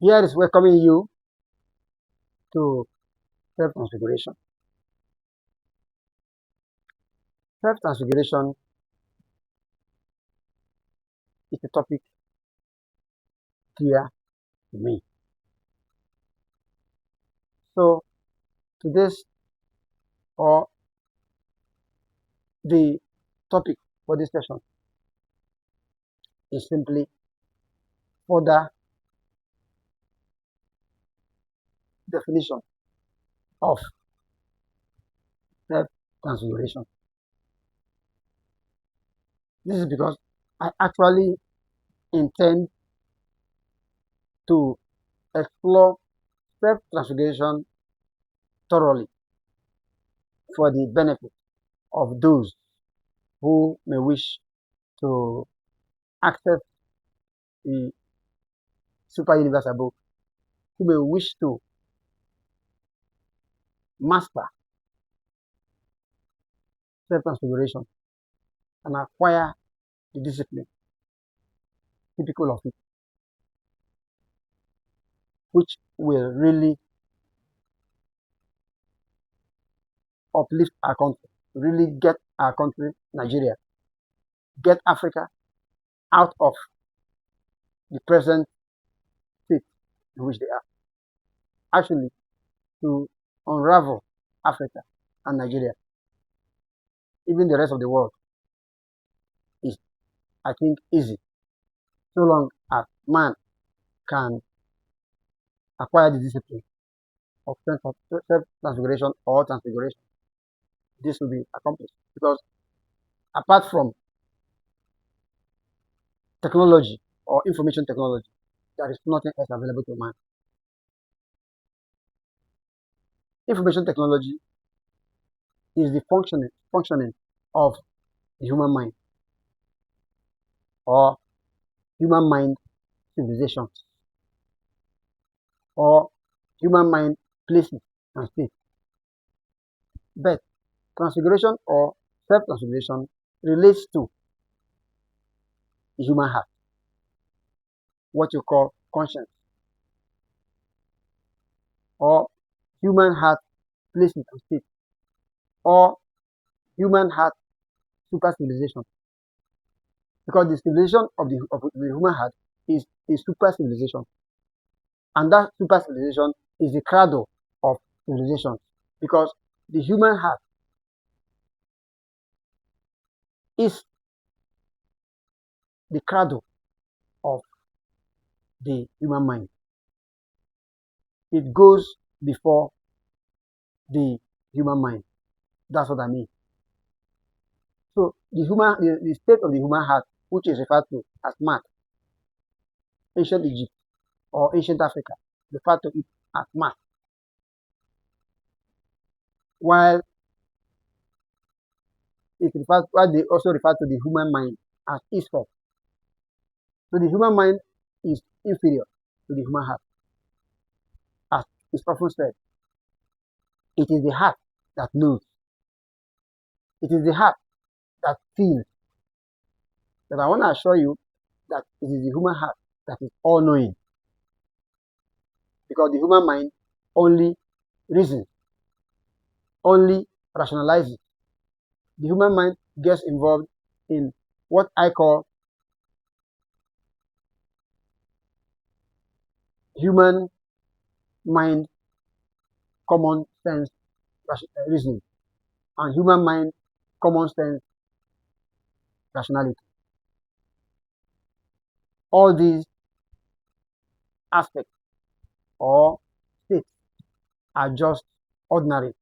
Here is welcoming you to self-transfiguration. Self-transfiguration is a topic dear to me. So today's or the topic for this session is simply further definition of self-transfiguration. This is because I actually intend to explore self-transfiguration thoroughly for the benefit of those who may wish to access the super universe above, who may wish to master self-transfiguration and acquire the discipline typical of it, which will really uplift our country, really get our country, Nigeria, get Africa out of the present state in which they are. Actually, to unravel Africa and Nigeria, even the rest of the world, is, I think, easy, so long as man can acquire the discipline of self-transfiguration or transfiguration. This will be accomplished because apart from technology or information technology, there is nothing else available to man. Information technology is the functioning of the human mind or human mind civilizations or human mind places and states. But transfiguration or self-transfiguration relates to the human heart, what you call conscience, or human heart places and states, or human heart super civilization. Because the civilization of the human heart is a super civilization, and that super civilization is the cradle of civilization. Because the human heart is the cradle of the human mind. It goes before the human mind. That's what I mean. So the state of the human heart, which is referred to as Mad, ancient Egypt or ancient Africa, referred to it as Mad, while while they also refer to the human mind as Isfet. So the human mind is inferior to the human heart, as is often said. It is the heart that knows. It is the heart that feels. But I want to assure you that it is the human heart that is all knowing, because the human mind only reasons, only rationalizes. The human mind gets involved in what I call human mind common sense reasoning and human mind common sense rationality. All these aspects or states are just ordinary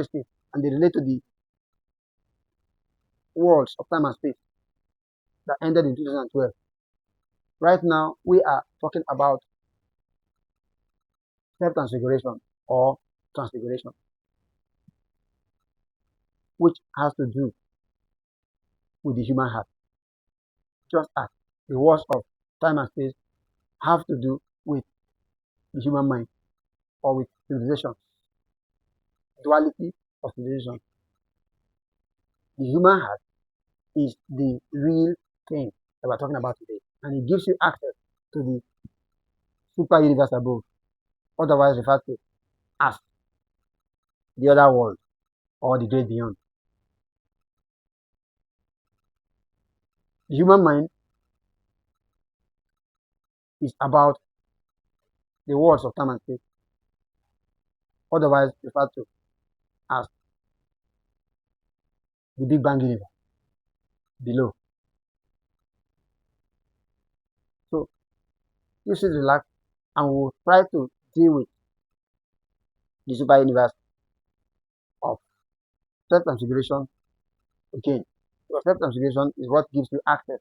states, and they relate to the worlds of time and space that ended in 2012. Right now, we are talking about self-transfiguration or transfiguration, which has to do with the human heart, just as the worlds of time and space have to do with the human mind or with civilization, duality of civilization. The human heart is the real thing that we're talking about today, and it gives you access to the super universe above, otherwise referred to as the other world or the great beyond. The human mind is about the worlds of time and space, otherwise referred to as the Big Bang universe below. So you should relax and we'll try to deal with the super universe of self-transfiguration again. Because self-transfiguration is what gives you access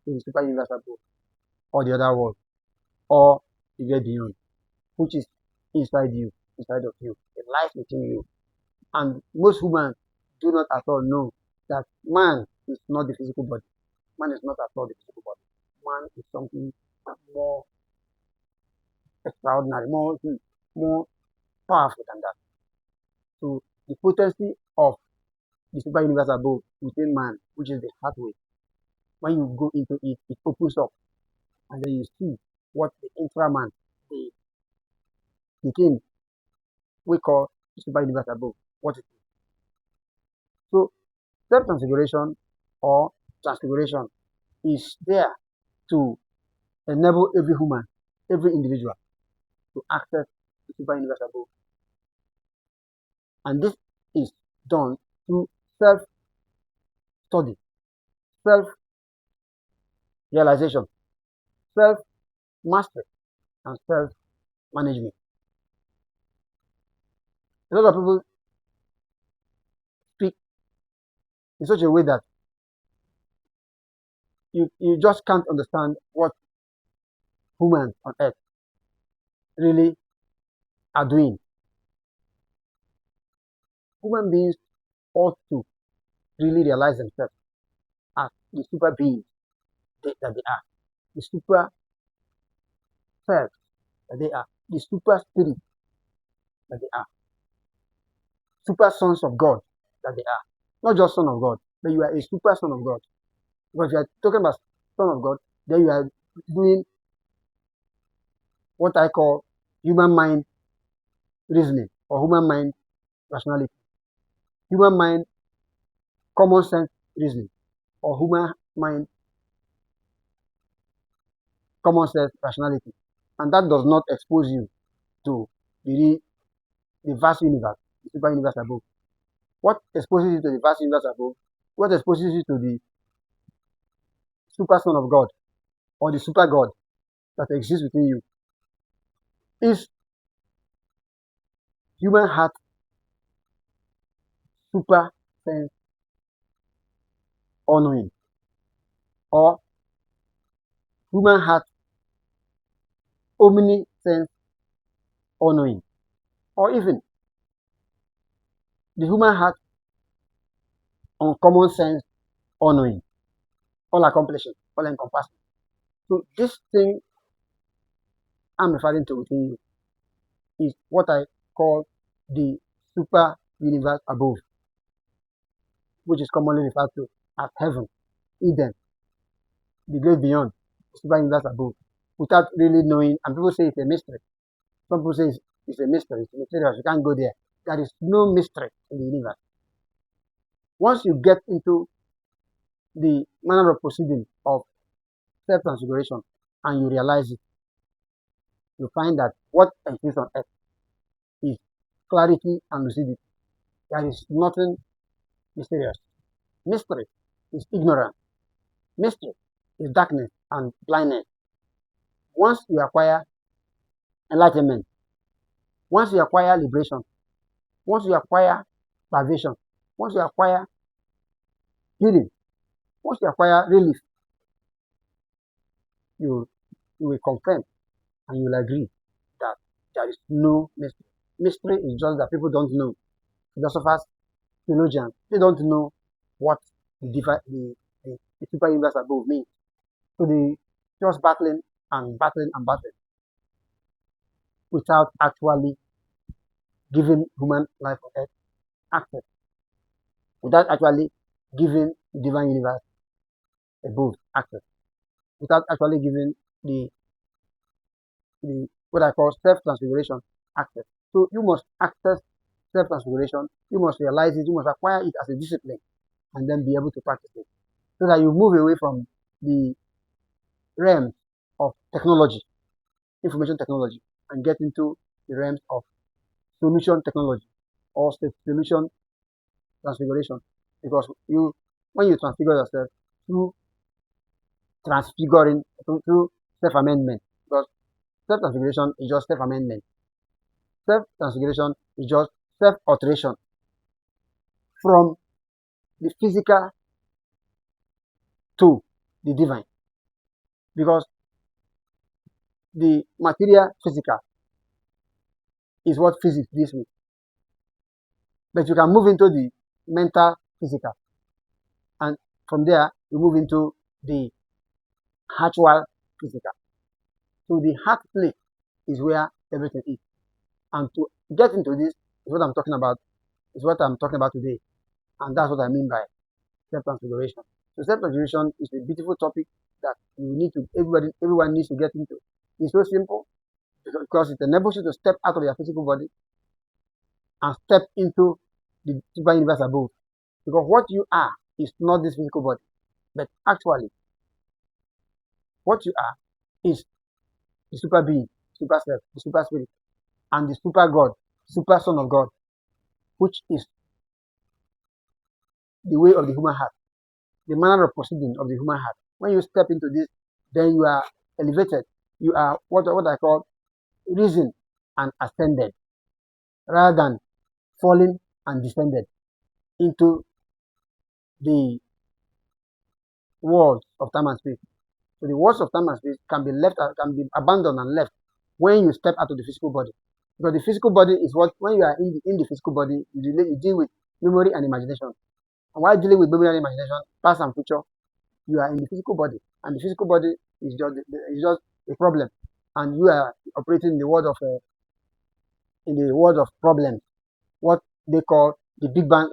to the super universe above, or the other world, or the great beyond, which is inside of you. It lies within you. And most humans do not at all know that man is not the physical body. Man is not at all the physical body. Man is something more extraordinary, more powerful than that. So the potency of the super universe above within man, which is the pathway, when you go into it, it opens up and then you see what the intraman, the, the thing we call the super universe above, what it is. So self-transfiguration or transfiguration is there to enable every human, every individual to access the super universe above. And this is done through self-study, self-realization, self-mastery, and self-management. A lot of people speak in such a way that you just can't understand what humans on earth really are doing. Human beings ought to really realize themselves as the super beings that they are, the super self that they are, the super spirit that they are, super sons of God that they are. Not just son of God, but you are a super son of God. Because if you are talking about son of God, then you are doing what I call human mind reasoning or human mind rationality, human mind common sense reasoning, or human mind common sense rationality. And that does not expose you to the vast universe, the super universe above. What exposes you to the vast universe above, what exposes you to the super son of God or the super God that exists within you is human heart super sense all knowing, or human heart omniscience all knowing, or even the human heart uncommon sense all knowing, all accomplishing, all encompassing. So this thing I'm referring to within you is what I call the super universe above, which is commonly referred to as heaven, Eden, the great beyond, the super universe above, without really knowing. And people say it's a mystery. Some people say it's a mystery, it's mysterious, you can't go there. There is no mystery in the universe. Once you get into the manner of proceeding of self transfiguration and you realize it, you find that what exists on earth is clarity and lucidity. There is nothing mysterious. Mystery is ignorance. Mystery is darkness and blindness. Once you acquire enlightenment, once you acquire liberation, once you acquire salvation, once you acquire healing, once you acquire relief, you, you will confirm and you will agree that there is no mystery. Mystery is just that people don't know. Philosophers, theologians, they don't know what the super universe above means. So they just battling and battling and battling without actually giving human life on earth access, without actually giving the divine universe above access, without actually giving the the what I call self-transfiguration access. So you must access self-transfiguration. You must realize it. You must acquire it as a discipline, and then be able to practice it, so that you move away from the realms of technology, information technology, and get into the realms of solution technology or solution transfiguration. Because when you transfigure yourself through transfiguring, through self-amendment, because self-transfiguration is just self-amendment. Self-transfiguration is just self-alteration from the physical to the divine. Because the material physical is what physics deals with. But you can move into the mental physical. And from there, you move into the actual physical. So the heart plate is where everything is. And to get into this is what I'm talking about, today. And that's what I mean by self-transfiguration. So self-transfiguration is a beautiful topic that everyone needs to get into. It's so simple because it enables you to step out of your physical body and step into the super universe above. Because what you are is not this physical body, but actually what you are is the super being, super self, the super spirit, and the super God, super son of God, which is the way of the human heart, the manner of proceeding of the human heart. When you step into this, then you are elevated. You are what I call risen and ascended, rather than falling and descended into the world of time and space. So the worlds of time and space can be abandoned and left when you step out of the physical body. Because the physical body is what, when you are in the physical body, you deal with memory and imagination. And while dealing with memory and imagination, past and future, you are in the physical body. And the physical body is just a problem. And you are operating in the world of problems, what they call the Big Bang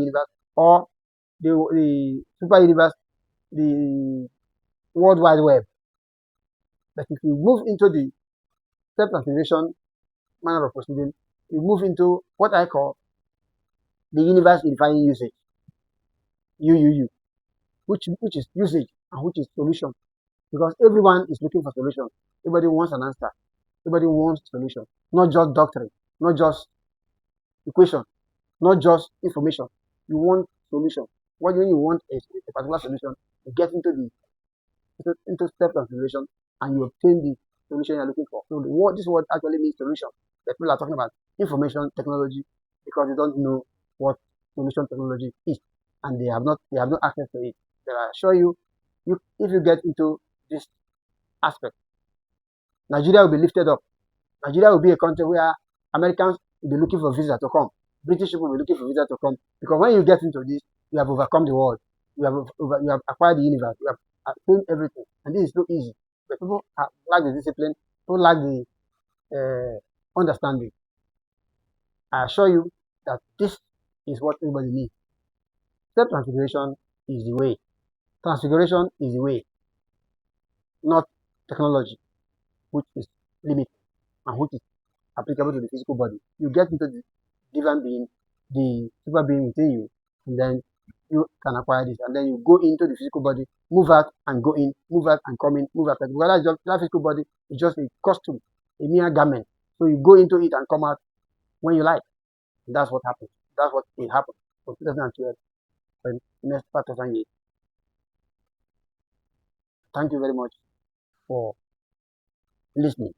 universe, or the super universe, the World Wide Web. But if you move into the self-transfiguration manner of proceeding, you move into what I call the universe defining usage, UUU, which is usage and which is solution. Because everyone is looking for solution. Everybody wants an answer. Everybody wants solution. Not just doctrine, not just equation, not just information. You want solution. When you want a particular solution, you get into self-transfiguration and you obtain the solution you're looking for. So this word actually means solution. But people are talking about information technology because they don't know what solution technology is, and they have no access to it. But I assure you, if you get into this aspect, Nigeria will be lifted up. Nigeria will be a country where Americans will be looking for visa to come. British people will be looking for visa to come. Because when you get into this, you have overcome the world. You have acquired the universe. You have attained everything. And this is so easy. But people lack the discipline, people lack the understanding. I assure you that this is what everybody needs. Self-transfiguration is the way. Transfiguration is the way, not technology, which is limited and which is applicable to the physical body. You get into the divine being, the super being within you, and then you can acquire this. And then you go into the physical body, move out and go in, move out and come in, move out. Because that physical body is just a costume, a mere garment. So you go into it and come out when you like. And that's what happens. That's what will happen from 2012 for the next 5,000 years. Thank you very much for listening.